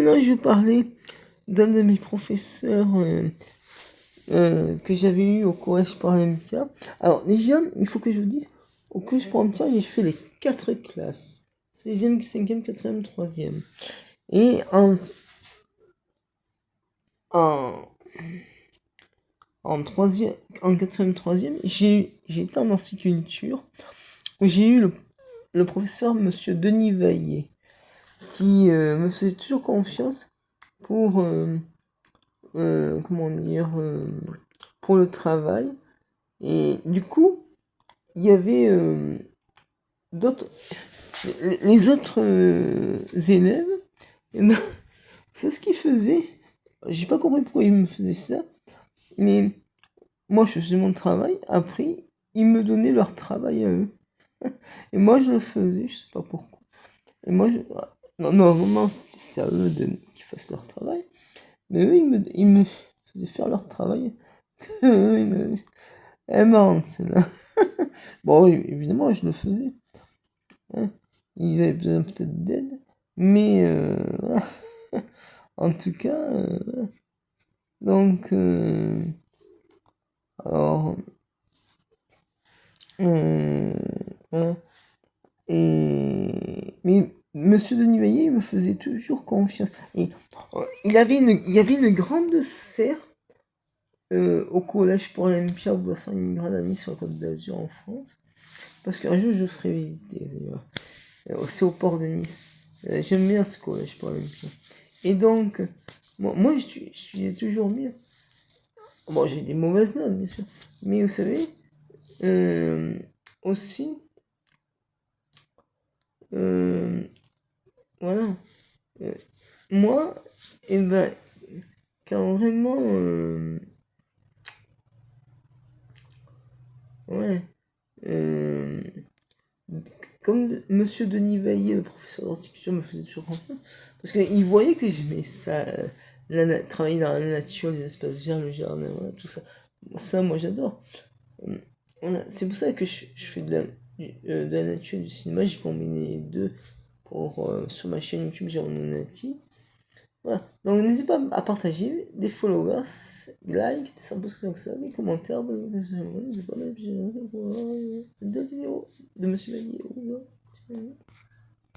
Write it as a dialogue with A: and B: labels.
A: maintenant, je vais parler d'un de mes professeurs que j'avais eu au collège Paralympiade. Alors, déjà, il faut que je vous dise, au collège Paralympiade, j'ai fait les 4 classes. 6e, 5e, 4e, 3e. Et en 3e, en 4e, 3e, j'étais en horticulture, où j'ai eu le professeur Monsieur Denis Vaillet, qui me faisait toujours confiance pour, comment dire, pour le travail. Et du coup, il y avait d'autres, les autres élèves, eh ben, c'est ce qu'ils faisaient. J'ai pas compris pourquoi ils me faisaient ça, mais moi je faisais mon travail, après ils me donnaient leur travail à eux. Et moi je le faisais, je sais pas pourquoi. Et moi, non, normalement c'est à eux qu'ils fassent leur travail, mais eux ils me faisaient faire leur travail. Elle est marrante celle-là. Bon, oui, évidemment je le faisais. Hein. Ils avaient besoin peut-être d'aide, mais voilà. En tout cas, donc, alors, voilà. Mais Monsieur Denis Vaillet, il me faisait toujours confiance. Et il y avait une grande serre au collège pour l'Olympia au bassin immigrant à Nice sur la Côte d'Azur en France. Parce qu'un jour, je ferai visiter. C'est au port de Nice. J'aime bien ce collège pour l'Olympia. Et donc, moi je suis toujours mieux. Bon, j'ai des mauvaises notes, bien sûr. Mais vous savez, aussi, voilà. Moi, et ben, quand vraiment, ouais, euh, comme Monsieur Denis Vaillet, le professeur d'horticulture, me faisait toujours confiance, parce qu'il voyait que j'aimais ça, travailler dans la nature, les espaces verts, le jardin, voilà, tout ça. Ça, moi, j'adore. C'est pour ça que je fais de la nature et du cinéma. J'ai combiné les deux sur ma chaîne YouTube, j'ai Nati. Voilà. Donc n'hésitez pas à partager, des followers, des likes, des sympathies comme ça, des commentaires, n'hésitez pas à mettre d'autres vidéos de Monsieur Bailly.